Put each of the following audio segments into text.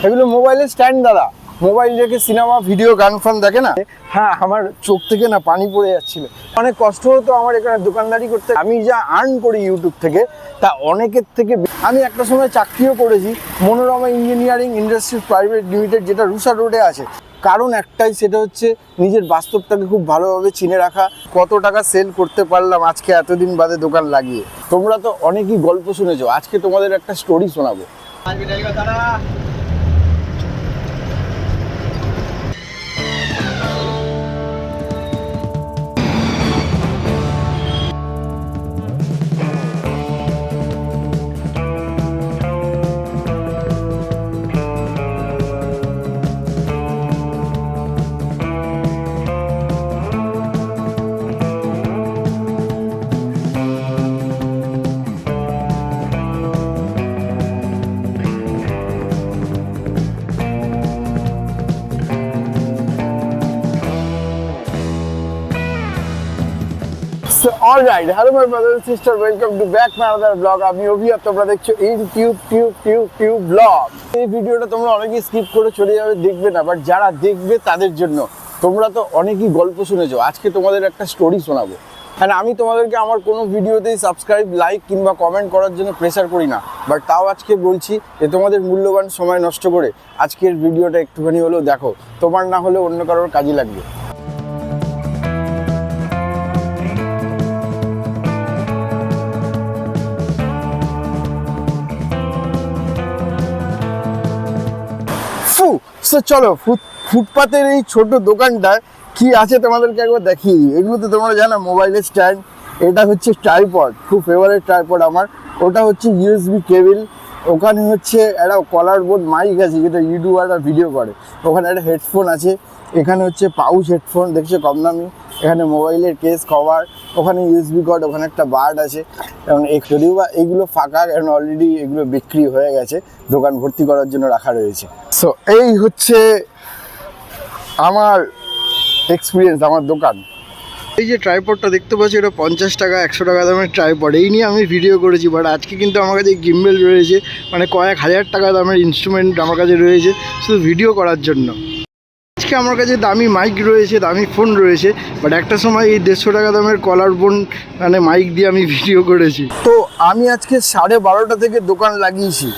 এগুলো মোবাইলের স্ট্যান্ড দাদা। মোবাইল রেখে সিনেমা ভিডিও গান ফান দেখে না। হ্যাঁ, আমার চোখ থেকে না পানি পড়ে যাচ্ছিল। অনেক কষ্ট হতো আমার এখানে দোকানদারি করতে। আমি যা আর্ন করি ইউটিউব থেকে তা অনেকের থেকে। আমি একটা সময় চাকরিও করেছি Manorama engineering industries private limited, যেটা রুষা রোডে আছে। কারণ একটাই, সেটা হচ্ছে নিজের বাস্তবটাকে খুব ভালোভাবে চিনে রাখা। কত টাকা সেল করতে পারলাম আজকে এতদিন বাদে দোকান লাগিয়ে। তোমরা তো অনেকই গল্প শুনেছো, আজকে তোমাদের একটা স্টোরি শোনাবো। Alright, hello my brother and sister, welcome to back my another blog. আমি অভি, আর তোমরা দেখছো টিউব ব্লগ। এই ভিডিওটা তোমরা অনেকেই স্কিপ করে চলে যাবে, দেখবে না, বাট যারা দেখবে তাদের জন্য। তোমরা তো অনেকেই গল্প শুনেছো, আজকে তোমাদের একটা স্টোরি শোনাবো। হ্যাঁ, আমি তোমাদেরকে আমার কোনো ভিডিওতেই সাবস্ক্রাইব, লাইক কিংবা কমেন্ট করার জন্য প্রেশার করি না, বাট তাও আজকে বলছি যে তোমাদের মূল্যবান সময় নষ্ট করে আজকের ভিডিওটা একটুখানি হলেও দেখো। তোমার না হলে অন্য কারোর কাজে লাগবে। চলো, ফুটপাতের এই ছোট দোকানটায় কি আছে তোমাদেরকে একবার দেখিয়ে দিই। এগুলো তো তোমরা জানো, মোবাইলের স্ট্যান্ড। এটা হচ্ছে ট্রাইপড, খুব ফেভারিট ট্রাইপড আমার। ওটা হচ্ছে ইউএসবি কেবিল। ওখানে হচ্ছে একটা কলার বোর্ড মাইক আছে, যেটা ইউটিউবাররা ভিডিও করে। ওখানে একটা হেডফোন আছে। এখানে হচ্ছে পাউচ হেডফোন, দেখছো, কম দামি। এখানে মোবাইলের কেস কভার, ওখানে ইউএসবি কর্ড, ওখানে একটা বার্ড আছে। এবং যদিও বা এইগুলো ফাঁকা, কারণ অলরেডি এগুলো বিক্রি হয়ে গেছে, দোকান ভর্তি করার জন্য রাখা রয়েছে। সো এই হচ্ছে আমার এক্সপিরিয়েন্স, আমার দোকান। এই যে ট্রাইপডটা দেখতে পাচ্ছি, এটা 50 টাকা 100 টাকা দামের ট্রাইপড। এই নিয়ে আমি ভিডিও করেছি, বাট আজকে কিন্তু আমার কাছে গিম্বেল রয়েছে, মানে কয়েক হাজার টাকা দামের ইনস্ট্রুমেন্ট আমার কাছে রয়েছে শুধু ভিডিও করার জন্য। আজকে আমার কাছে দামি মাইক রয়েছে, দামি ফোন রয়েছে, বাট একটা সময় এই 150 টাকা দামের কলার বোন মানে মাইক দিয়ে আমি ভিডিও করেছি। তো আমি আজকে 12:30 থেকে দোকান লাগিয়েছি।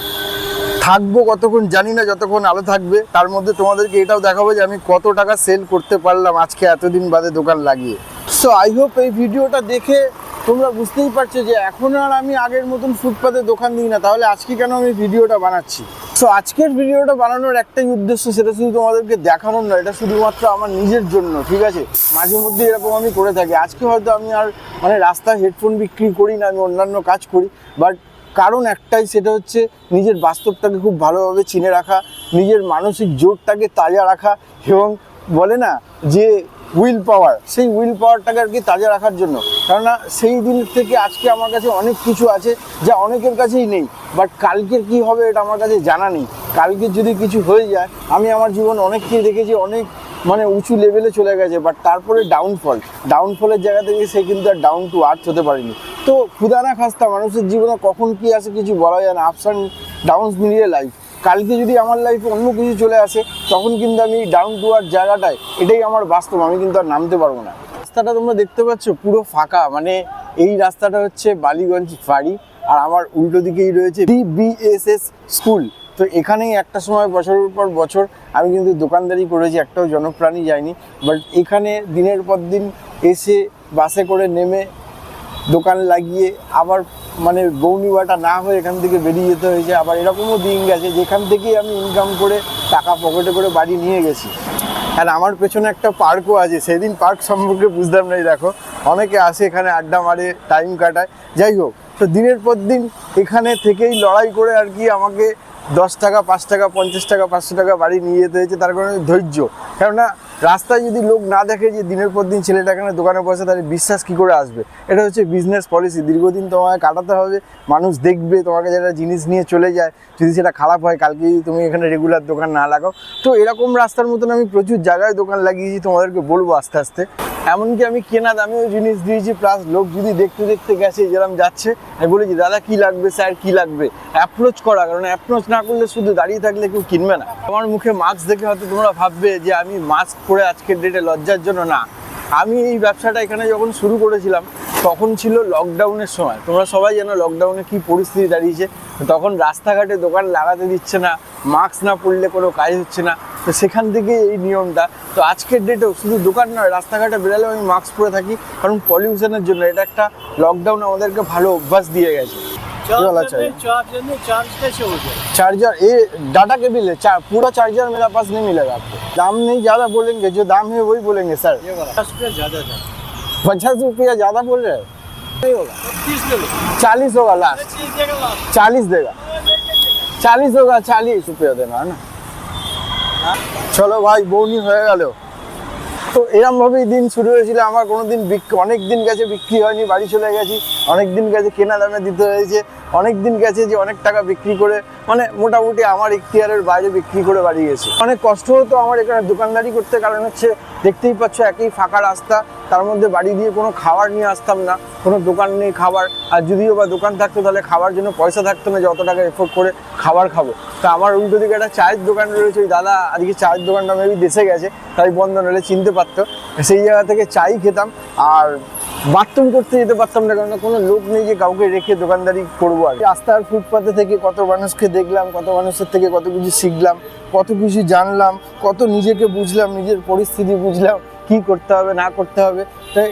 থাকবো কতক্ষণ জানি না, যতক্ষণ আলো থাকবে। তার মধ্যে তোমাদেরকে এটাও দেখাবো যে আমি কত টাকা সেল করতে পারলাম আজকে এতদিন বাদে দোকান লাগিয়ে। সো আই হোপ এই ভিডিওটা দেখে তোমরা বুঝতেই পারছো যে এখন আর আমি আগের মতন ফুটপাতে দোকান দিই না। তাহলে আজকে কেন আমি ভিডিওটা বানাচ্ছি? সো আজকের ভিডিওটা বানানোর একটাই উদ্দেশ্য, সেটা শুধু তোমাদেরকে দেখানোর নয়, এটা শুধুমাত্র আমার নিজের জন্য, ঠিক আছে? মাঝে মধ্যে এরকম আমি করে থাকি। আজকে হয়তো আমি আর মানে রাস্তায় হেডফোন বিক্রি করি না, আমি অন্যান্য কাজ করি, বাট কারণ একটাই, সেটা হচ্ছে নিজের বাস্তবটাকে খুব ভালোভাবে চিনে রাখা, নিজের মানসিক জোরটাকে তাজা রাখা, এবং বলে না যে উইল পাওয়ার, সেই উইল পাওয়ারটাকে আর কি তাজা রাখার জন্য। কেননা সেই দিন থেকে আজকে আমার কাছে অনেক কিছু আছে যা অনেকের কাছেই নেই, বাট কালকের কি হবে এটা আমার কাছে জানা নেই। কালকে যদি কিছু হয়ে যায়, আমি আমার জীবন অনেককেই দেখেছি অনেক মানে উঁচু লেভেলে চলে গেছে, বাট তারপরে ডাউনফলের জায়গা থেকে সে কিন্তু আর ডাউন টু আর্থ হতে পারেনি। তো ক্ষুধা না খাস্তা মানুষের জীবনে কখন কি আসে কিছু বলা যায় না, আপস অ্যান্ড ডাউনস মিলিয়ে লাইফ। কালকে যদি আমার লাইফে অন্য কিছু চলে আসে, তখন কিন্তু আমি ডাউন টু আর্থ জায়গাটায়, এটাই আমার বাস্তব, আমি কিন্তু আর নামতে পারবো না। রাস্তাটা তোমরা দেখতে পাচ্ছ পুরো ফাঁকা, মানে এই রাস্তাটা হচ্ছে বালিগঞ্জ বাড়ি, আর আমার উল্টো দিকেই রয়েছে DBSS স্কুল। তো এখানেই একটা সময় বছরের পর বছর আমি কিন্তু দোকানদারি করেছি, একটাও জনপ্রাণী যায়নি। বাট এখানে দিনের পর দিন এসে বাসে করে নেমে দোকান লাগিয়ে আবার মানে বউনিবাটা না হয়ে এখান থেকে বেরিয়ে যেতে হয়েছে। আবার এরকমও দিন গেছে যেখান থেকেই আমি ইনকাম করে টাকা পকেটে করে বাড়ি নিয়ে গেছি। আর আমার পেছনে একটা পার্কও আছে, সেদিন পার্ক সম্পর্কে বুঝতাম না। দেখো, অনেকে আসে এখানে আড্ডা মারে, টাইম কাটায়। যাই হোক, তো দিনের পর দিন এখানে থেকেই লড়াই করে আর কি আমাকে 10 টাকা 5 টাকা 50 টাকা 500 টাকা বাড়ি নিয়ে যেতে হয়েছে। তার কারণে ধৈর্য, কেননা রাস্তায় যদি লোক না দেখে যে দিনের পর দিন ছেলেটা এখানে দোকানে বসে, তাহলে বিশ্বাস কী করে আসবে? এটা হচ্ছে বিজনেস পলিসি, দীর্ঘদিন তোমাকে কাটাতে হবে। মানুষ দেখবে তোমাকে যেটা জিনিস নিয়ে চলে যায়, যদি সেটা খারাপ হয়, কালকে যদি তুমি এখানে রেগুলার দোকান না লাগাও। তো এরকম রাস্তার মতন আমি প্রচুর জায়গায় দোকান লাগিয়েছি, তোমাদেরকে বলবো আস্তে আস্তে। এমনকি আমি কেনা দামেও জিনিস দিয়েছি, প্লাস লোক যদি দেখতে দেখতে গেছে যেরকম যাচ্ছে, আমি বলেছি দাদা কি লাগবে স্যার কি লাগবে, অ্যাপ্রোচ করা, কারণ অ্যাপ্রোচ না করলে শুধু দাঁড়িয়ে থাকলে কেউ কিনবে না। আমার মুখে মাস্ক দেখে হয়তো তোমরা ভাববে যে আমি মাস্ক পরে আজকের ডেটে লজ্জার জন্য, না, আমি এই ব্যবসাটা এখানে যখন শুরু করেছিলাম তখন ছিল লকডাউনের সময়। তোমরা সবাই জানো লকডাউনে কি পরিস্থিতি দাঁড়িয়েছে, তখন রাস্তাঘাটে দোকান লাগাতে দিচ্ছে না, মাস্ক না পরলে কোনো কাজ হচ্ছে না। তো সেখান থেকে এই নিয়মটা। তো আজকের ডেটেও শুধু দোকান নয়, রাস্তাঘাটে বেরোলেও আমি মাস্ক পরে থাকি, কারণ পলিউশনের জন্য। এটা একটা লকডাউন আমাদেরকে ভালো অভ্যাস দিয়ে গেছে। चार्जर ये डाटा केबल है, पूरा चार्जर मेरा पास नहीं मिलेगा आपको। दाम नहीं ज़्यादा बोलेंगे, जो दाम है वही बोलेंगे सर। 50 रुपया ज़्यादा बोल रहे हैं। नहीं होगा, 40 होगा लास्ट, 40 देगा, 40 होगा, 40 रुपया देना है ना। চলো ভাই বউনি হয়ে গেল। তো এরমভাবেই দিন শুরু হয়েছিল আমার। কোনো দিন অনেক দিন গেছে বিক্রি হয়নি, বাড়ি চলে গেছি। অনেক দিন গেছে কেনা দামে দিতে হয়েছে, অনেক দিন গেছে যে অনেক টাকা বিক্রি করে, মানে মোটামুটি আমার ইখতিয়ারের বাইরে বিক্রি করে বাড়ি গেছে। অনেক কষ্ট হতো আমার এখানে দোকানদারি করতে, কারণ হচ্ছে দেখতেই পাচ্ছ একই ফাঁকা রাস্তা, তার মধ্যে বাড়ি দিয়ে কোনো খাবার নিয়ে আসতাম না, কোনো দোকান নেই খাবার, আর যদিও বা দোকান থাকতো তাহলে খাবার জন্য পয়সা থাকতো না যে অত টাকা এফোর্ড করে খাবার খাবো। তা আমার উল্টো দিকে একটা চায়ের দোকান রয়েছে, ওই দাদা আজকে চায়ের দোকানটা মেবি দেশে গেছে তাই বন্ধ, নাহলে চিনতে পারতো। সেই জায়গা থেকে চাই খেতাম, আর বাথরুম করতে যেতে পারতাম না, কারণ কোনো লোক নেই যে কাউকে রেখে দোকানদারি করবো। আর রাস্তার ফুটপাতে থেকে কত মানুষকে দেখলাম, কত মানুষের থেকে কত কিছু শিখলাম, কত কিছু জানলাম, কত নিজেকে বুঝলাম, নিজের পরিস্থিতি বুঝলাম, কি করতে হবে না করতে হবে। তাই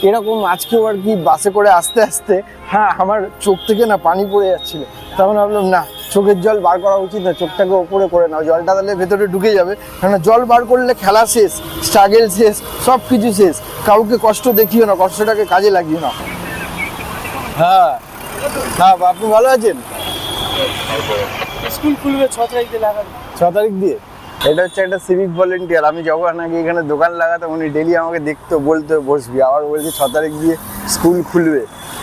এরকম আজকেও আর কি বাসে করে আস্তে আস্তে আমার চোখ থেকে না পানি পড়ে যাচ্ছিলো। তখন ভাবলাম না, চোখের জল বার করা উচিত না, চোখটাকে ওপরে করে নাও, জলটা তাহলে ভেতরে ঢুকে যাবে। কেন জল বার করলে খেলা শেষ, স্ট্রাগল শেষ, সব কিছু শেষ। কাউকে কষ্ট দেখিও না, কষ্টটাকে কাজে লাগিও না। হ্যাঁ, আপনি ভালো আছেন? স্কুল খুলবে 6 তারিখ দিয়ে লাগাবে। 6 তারিখ দিয়ে? এটা হচ্ছে একটা সিভিক ভলেন্টিয়ার। আমি যখন আগে এখানে দোকান লাগাতাম উনি ডেলি আমাকে দেখতো, বলতো বসবি, আবার বলছে 6 তারিখ দিয়ে স্কুল খুলবে,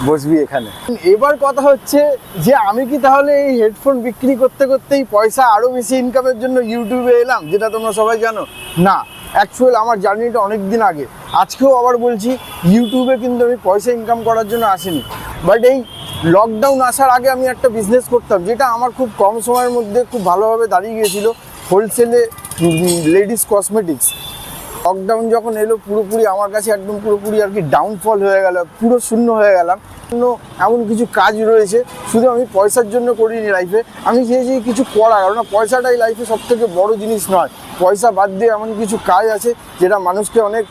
বসবি এখানে। এবার কথা হচ্ছে যে আমি কি তাহলে এই হেডফোন বিক্রি করতে করতেই পয়সা আরও বেশি ইনকামের জন্য ইউটিউবে এলাম, যেটা তোমরা সবাই জানো? না, অ্যাকচুয়াল আমার জার্নিটা অনেক দিন আগে। আজকেও আবার বলছি, ইউটিউবে কিন্তু আমি পয়সা ইনকাম করার জন্য আসিনি। বাট এই লকডাউন আসার আগে আমি একটা বিজনেস করতাম, যেটা আমার খুব কম সময়ের মধ্যে খুব ভালোভাবে দাঁড়িয়ে গিয়েছিলো, হোলসেলে লেডিস কসমেটিক্স। লকডাউন যখন এলো পুরোপুরি আমার কাছে একদম পুরোপুরি আর কি ডাউনফল হয়ে গেল, পুরো শূন্য হয়ে গেলাম। এমন কিছু কাজ রয়েছে শুধু আমি পয়সার জন্য করিনি লাইফে, আমি চেয়েছি কিছু করা, কারণ পয়সাটাই লাইফে সব থেকে বড়ো জিনিস নয়। পয়সা বাদ দিয়ে এমন কিছু কাজ আছে যেটা মানুষকে অনেক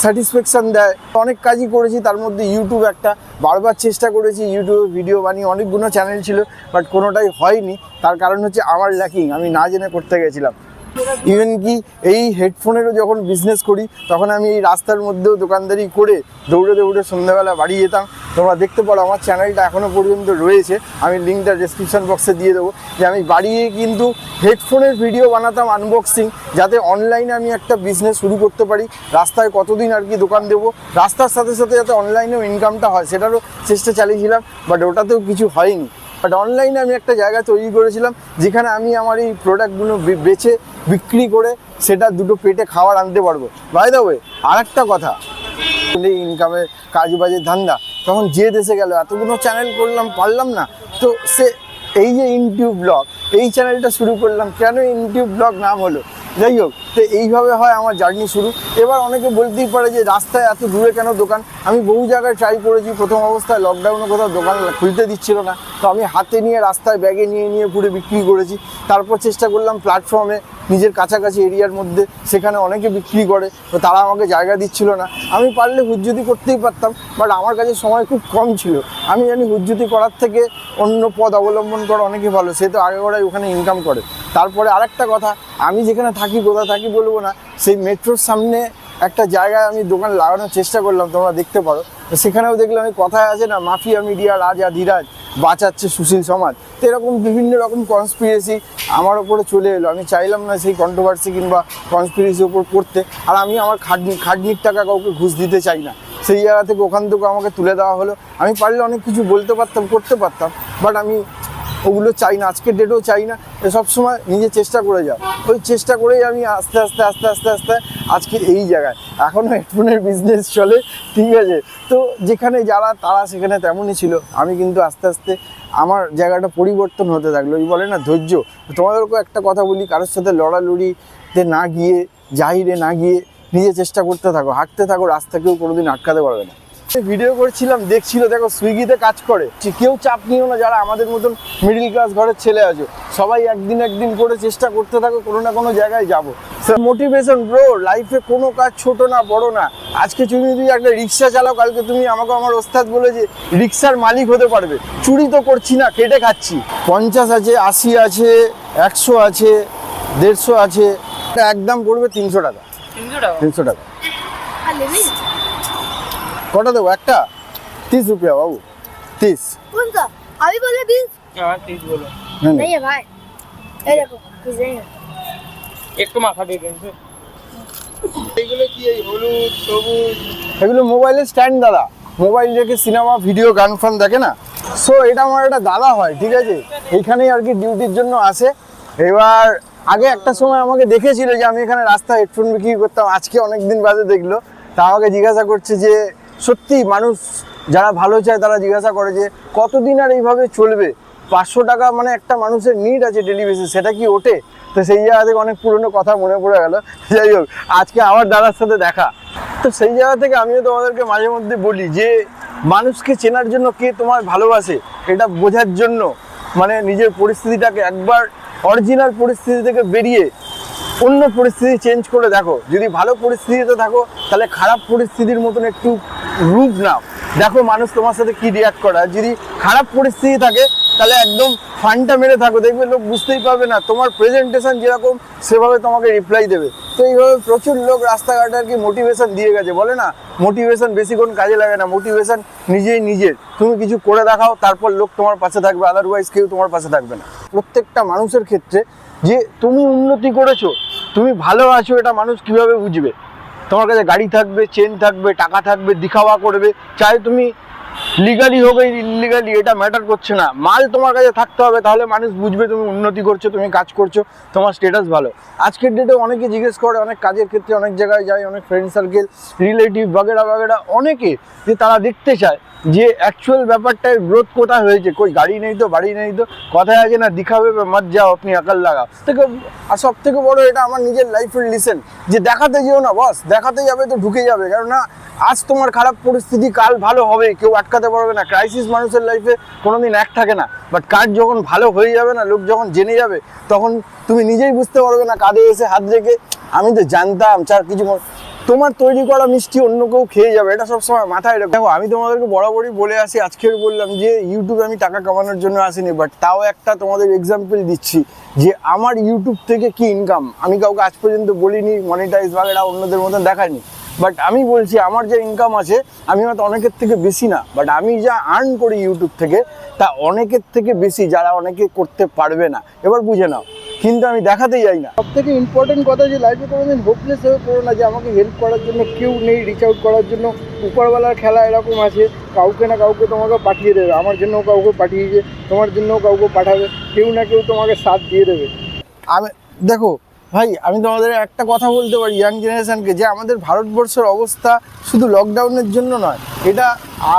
স্যাটিসফ্যাকশান দেয়। অনেক কাজই করেছি, তার মধ্যে ইউটিউব একটা। বারবার চেষ্টা করেছি ইউটিউবে ভিডিও বানিয়ে, অনেকগুলো চ্যানেল ছিল, বাট কোনোটাই হয়নি। তার কারণ হচ্ছে আমার ল্যাকিং, আমি না জেনে করতে গেছিলাম। ইভেন কি এই হেডফোনেরও যখন বিজনেস করি তখন আমি এই রাস্তার মধ্যেও দোকানদারি করে দৌড়ে দৌড়ে সন্ধ্যাবেলা বাড়ি যেতাম। তোমরা দেখতে পারো আমার চ্যানেলটা এখনও পর্যন্ত রয়েছে, আমি লিঙ্কটা ডেসক্রিপশন বক্সে দিয়ে দেবো, যে আমি বাড়িয়ে কিন্তু হেডফোনের ভিডিও বানাতাম আনবক্সিং, যাতে অনলাইনে আমি একটা বিজনেস শুরু করতে পারি। রাস্তায় কতদিন আর কি দোকান দেবো, রাস্তার সাথে সাথে যাতে অনলাইনেও ইনকামটা হয় সেটারও চেষ্টা চালিয়েছিলাম, বাট ওটাতেও কিছু হয়নি। বাট অনলাইনে আমি একটা জায়গা তৈরি করেছিলাম যেখানে আমি আমার এই প্রোডাক্টগুলো বেচে বিক্রি করে সেটা দুটো পেটে খাবার আনতে পারবো। বাই দ্য ওয়ে, আর একটা কথা, ইনকামের কাজ বাজের ধান্দা, তখন যে দেশে গেল, এতগুলো চ্যানেল করলাম, পারলাম না। তো সে এই যে ইউটিউব ব্লগ, এই চ্যানেলটা শুরু করলাম, কেন ইউটিউব ব্লগ নাম হলো? যাই হোক, তো এইভাবে হয় আমার জার্নি শুরু। এবার অনেকে বলতেই পারে যে রাস্তায় এত দূরে কেন দোকান? আমি বহু জায়গায় ট্রাই করেছি। প্রথম অবস্থায় লকডাউনে কোথাও দোকান খুলতে দিচ্ছিল না, তো আমি হাতে নিয়ে রাস্তায় ব্যাগে নিয়ে নিয়ে পুরো বিক্রি করেছি। তারপর চেষ্টা করলাম প্ল্যাটফর্মে, নিজের কাছাকাছি এরিয়ার মধ্যে, সেখানে অনেকে বিক্রি করে, তো তারা আমাকে জায়গা দিচ্ছিল না। আমি পারলে হুজ্জুতি করতেই পারতাম, বাট আমার কাছে সময় খুব কম ছিল। আমি জানি হুজ্জুতি করার থেকে অন্য পথ অবলম্বন করা অনেকই ভালো, সে তো আগে গোড়ায় ওখানে ইনকাম করে। তারপরে আরেকটা কথা, আমি যেখানে থাকি, কোথায় থাকি বলবো না, সেই মেট্রোর সামনে একটা জায়গায় আমি দোকান লাগানোর চেষ্টা করলাম, তোমরা দেখতে পারো। তো সেখানেও দেখলাম, আমি কথায় আছে না, মাফিয়া মিডিয়া রাজা ধীরাজ বাঁচাচ্ছে সুশীল সমাজ। তো এরকম বিভিন্ন রকম কনস্পিরেসি আমার ওপরে চলে এলো। আমি চাইলাম না সেই কন্ট্রোভার্সি কিংবা কনস্পিরেসির ওপর পড়তে, আর আমি আমার খাটনির টাকা কাউকে ঘুষ দিতে চাই না। সেই জায়গা থেকে ওখান থেকে আমাকে তুলে দেওয়া হলো। আমি পারলে অনেক কিছু বলতে পারতাম, করতে পারতাম, বাট আমি ওগুলো চাই না, আজকের ডেটেও চাই না। সবসময় নিজে চেষ্টা করে যাও, ওই চেষ্টা করেই আমি আস্তে আস্তে আস্তে আস্তে আস্তে আজকে এই জায়গায়। এখনও হেডফোনের বিজনেস চলে, ঠিক আছে। তো যেখানে যারা তারা সেখানে তেমনই ছিল, আমি কিন্তু আস্তে আস্তে আমার জায়গাটা পরিবর্তন হতে থাকলো। ওই বলে না ধৈর্য। তোমাদেরকেও একটা কথা বলি, কারোর সাথে লড়ালড়িতে না গিয়ে, জাহিরে না গিয়ে নিজে চেষ্টা করতে থাকো, হাঁটতে থাকো, রাস্তা কেউ কোনোদিন আটকাতে পারবে না। ভিডিও করছিলাম, দেখছিল, দেখো সুইগিতে কাজ করে, কেউ চাপ নিও না যারা আমাদের মতন মিডিল ক্লাস ঘরের ছেলে আছো, সবাই একদিন করে চেষ্টা করতে থাকো, কোনো না কোনো জায়গায় যাবো। মোটিভেশন ব্রো, লাইফে কোনো কাজ ছোট না বড় না। আজকে তুমি যদি একটা রিক্সা চালাও, কালকে তুমি আমাকে আমার ওস্তাদ বলে যে রিক্সার মালিক হতে পারবে। চুরি তো করছি না, কেটে খাচ্ছি। 50 আছে, 80 আছে, 100 আছে, 150 আছে, একদম পড়বে 300 টাকা। 300 টাকা কটা দেবো? একটা 30 रुपया बाबू, 30। कौन सा? अभी बोले 20? हाँ 30 बोलो। नहीं है भाई, ये देखो 20 नहीं है। एक तो माखा दे देंगे। এগুলো কি এই হলুদ সবুজ? এগুলো মোবাইলের স্ট্যান্ড দাদা, মোবাইল রেখে সিনেমা ভিডিও গান ফান দেখে না। সো এটা আমার একটা দাদা হয়, ঠিক আছে, এইখানেই আর কি ডিউটির জন্য আসে। এবার আগে একটা সময় আমাকে দেখেছিল যে আমি এখানে রাস্তায় হেডফোন বিক্রি করতাম, আজকে অনেক দিন বাদে দেখলো, তা আমাকে জিজ্ঞাসা করছে যে সত্যি মানুষ যারা ভালো চায় তারা জিজ্ঞাসা করে যে কতদিন আর এইভাবে চলবে, 500 টাকা মানে একটা মানুষের নিড আছে ডেলি বেসিস, সেটা কি ওঠে? তো সেই জায়গা থেকে অনেক পুরনো কথা মনে পড়ে গেল। যাই হোক, আজকে আমার দাদার সাথে দেখা, তো সেই জায়গা থেকে আমিও তোমাদেরকে মাঝে মধ্যে বলি যে মানুষকে চেনার জন্য কে তোমার ভালোবাসে এটা বোঝার জন্য মানে নিজের পরিস্থিতিটাকে একবার অরিজিনাল পরিস্থিতি থেকে বেরিয়ে অন্য পরিস্থিতি চেঞ্জ করে দেখো। যদি ভালো পরিস্থিতিতে থাকো তাহলে খারাপ পরিস্থিতির মতন একটু রূপ নাও, দেখো মানুষ তোমার সাথে কি রিয়াক্ট করে। আর যদি খারাপ পরিস্থিতি থাকে তাহলে একদম ফানটা মেরে থাকো, দেখবে লোক বুঝতেই পারবে না, তোমার প্রেজেন্টেশন যেরকম সেভাবে তোমাকে রিপ্লাই দেবে। তো এইভাবে প্রচুর লোক রাস্তাঘাটে আর কি মোটিভেশন দিয়ে গেছে। বলে না মোটিভেশন বেশিক্ষণ কাজে লাগে না, মোটিভেশন নিজেই নিজের। তুমি কিছু করে দেখাও, তারপর লোক তোমার পাশে থাকবে, আদারওয়াইজ কেউ তোমার পাশে থাকবে না। প্রত্যেকটা মানুষের ক্ষেত্রে যে তুমি উন্নতি করেছো, তুমি ভালো আছো, এটা মানুষ কিভাবে বুঝবে? তোমার কাছে গাড়ি থাকবে, চেন থাকবে, টাকা থাকবে, দিখাওয়া করবে, চাই তুমি লিগালি হোক ইলিগালি, এটা ম্যাটার করছে না, মাল তোমার কাছে থাকতে হবে, তাহলে মানুষ বুঝবে তুমি উন্নতি করছো, তুমি কাজ করছো, তোমার স্ট্যাটাস ভালো। আজকের ডেটে অনেকে জিজ্ঞেস করে, অনেক কাজের ক্ষেত্রে অনেক জায়গায় যায়, অনেক ফ্রেন্ড সার্কেল, রিলেটিভ বাগেরা বাগেরা, অনেকে যে তারা দেখতে চায় যে অ্যাকচুয়াল ব্যাপারটায় গ্রোথ কোথায় হয়েছে। কই গাড়ি নেই তো, বাড়ি নেই তো, কথায় আছে না দিখাবে মত যাও আপনি আকাল লাগা থেকে। আর সব থেকে বড়ো এটা আমার নিজের লাইফের লিসেন, যে দেখাতে যেও না বস, দেখাতে যাবে তো ঢুকে যাবে, কেননা আজ তোমার খারাপ পরিস্থিতি কাল ভালো হবে, কেউ আটকাতে পারবে না। ক্রাইসিস মানুষের লাইফে কোনোদিন এক থাকে না, বাট কাজ যখন ভালো হয়ে যাবে না, লোক যখন জেনে যাবে, তখন তুমি নিজেই বুঝতে পারবে না কাঁধে এসে হাত রেখে আমি তো জানতাম চার কিছু। তোমার তৈরি করা মিষ্টি অন্য কেউ খেয়ে যাবে, এটা সবসময় মাথায় রেখো। দেখো আমি তোমাদেরকে বরাবরই বলে আসি, আজকের বললাম যে ইউটিউবে আমি টাকা কামানোর জন্য আসিনি, বাট তাও একটা তোমাদের এক্সাম্পল দিচ্ছি যে আমার ইউটিউব থেকে কি ইনকাম। আমি কাউকে আজ পর্যন্ত বলিনি মনিটাইজ বাগেরা অন্যদের মতন দেখাইনি, বাট আমি বলছি আমার যে ইনকাম আছে, আমি হয়তো অনেকের থেকে বেশি না, বাট আমি যা আর্ন করি ইউটিউব থেকে তা অনেকের থেকে বেশি, যারা অনেকে করতে পারবে না। এবার বুঝে নাও, কিন্তু আমি দেখাতে যাই না। সব থেকে ইম্পর্টেন্ট কথা যে লাইফে কোনোদিন হোপলেস হয়ে পড়ো না যে আমাকে হেল্প করার জন্য কেউ নেই, রিচ আউট করার জন্য। উপরওয়ালার খেলা এরকম আছে, কাউকে না কাউকে তোমাকে পাঠিয়ে দেবে। আমার জন্যও কাউকে পাঠিয়েছে, তোমার জন্যও কাউকে পাঠাবে, কেউ না কেউ তোমাকে সাথ দিয়ে দেবে। আমি দেখো ভাই, আমি তোমাদের একটা কথা বলতে পারি ইয়াং জেনারেশানকে, যে আমাদের ভারতবর্ষের অবস্থা শুধু লকডাউনের জন্য নয়, এটা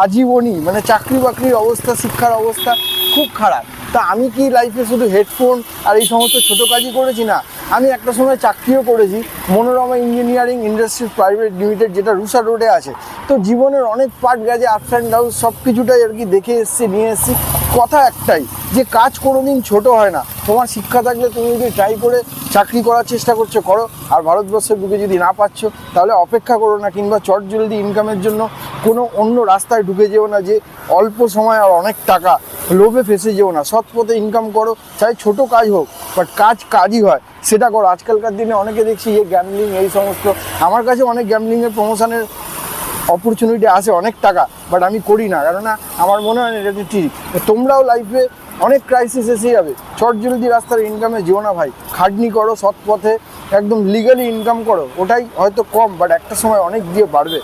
আজীবনই, মানে চাকরি বাকরির অবস্থা, শিক্ষার অবস্থা খুব খারাপ। তা আমি কি লাইফে শুধু হেডফোন আর এই সমস্ত ছোটো কাজই করেছি? না, আমি একটা সময় চাকরিও করেছি, Manorama engineering industries private limited, যেটা রুষা রোডে আছে। তো জীবনের অনেক পার্ট গেছে, আপস অ্যান্ড ডাউন, সব কিছুটাই আর কি দেখে এসেছি, নিয়ে এসেছি। কথা একটাই, যে কাজ কোনোদিন ছোট হয় না। তোমার শিক্ষা থাকলে তুমি যদি ট্রাই করে চাকরি করার চেষ্টা করছো করো, আর ভারতবর্ষের বুকে যদি না পাচ্ছ তাহলে অপেক্ষা করো না, কিংবা চটজলদি ইনকামের জন্য কোনো অন্য রাস্তায় ঢুকে যেও না, যে অল্প সময় আর অনেক টাকা লোভে ফেসে যেও না। সৎ পথে ইনকাম করো, চাই ছোটো কাজ হোক, বাট কাজই হয়, সেটা করো। আজকালকার দিনে অনেকে দেখছি যে গ্যামলিং এই সমস্ত, আমার কাছে অনেক গ্যামলিংয়ের প্রমোশনের অপরচুনিটি আসে, অনেক টাকা, বাট আমি করি না, কেননা আমার মনে হয় এটা ঠিক। তোমরাও লাইফে অনেক ক্রাইসিস এসে যাবে, চটজলদি রাস্তার ইনকামে যেও না ভাই। খাটনি করো, সৎ পথে একদম লিগালি ইনকাম করো, ওটাই হয়তো কম, বাট একটা সময় অনেক দিয়ে বাড়বে।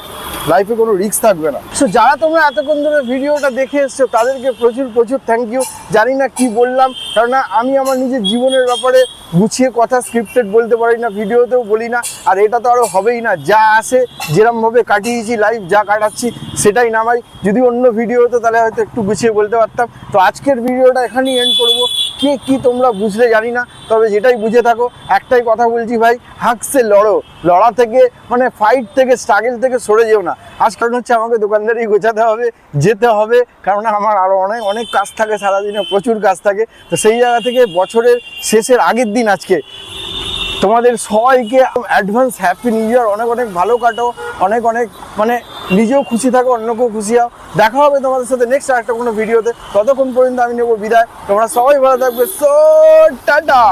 লাইফে কোনো রিস্ক থাকবে না। সো যারা তোমরা এতক্ষণ ধরে ভিডিওটা দেখে এসছো তাদেরকে প্রচুর প্রচুর থ্যাংক ইউ। জানি না কি বললাম, কারণ আমি আমার নিজের জীবনের ব্যাপারে গুছিয়ে কথা স্ক্রিপ্টেড বলতে পারি না, ভিডিওতেও বলি না, আর এটা তো আরও হবেই না। যা আসে যেরমভাবে কাটিয়েছি লাইফ, যা কাটাচ্ছি সেটাই নামাই। যদি অন্য ভিডিও হতো তাহলে হয়তো একটু গুছিয়ে বলতে পারতাম। তো আজকের ভিডিওটা এখানেই এন্ড করবো। কে কি তোমরা বুঝলে জানি না, তবে যেটাই বুঝে থাকো একটাই কথা বলছি ভাই, হাঁকসে লড়ো, লড়া থেকে মানে ফাইট থেকে স্ট্রাগল থেকে সরে যেও না। আজ কারণ হচ্ছে আমাকে দোকানদারি গোছাতে হবে, যেতে হবে, কারণ আমার আরও অনেক অনেক কাজ থাকে, সারাদিনে প্রচুর কাজ থাকে। তো সেই জায়গা থেকে বছরের শেষের আগের দিন আজকে তোমাদের সবাইকে অ্যাডভান্স হ্যাপি নিউ ইয়ার। অনেক অনেক ভালো কাটো, অনেক অনেক মানে নিজেও খুশি থাকো, অন্যকেও খুশি হও। দেখা হবে তোমাদের সাথে নেক্সট একটা কোনো ভিডিওতে। ততক্ষণ পর্যন্ত আমি নেবো বিদায়। তোমরা সবাই ভালো থাকবে। So tata.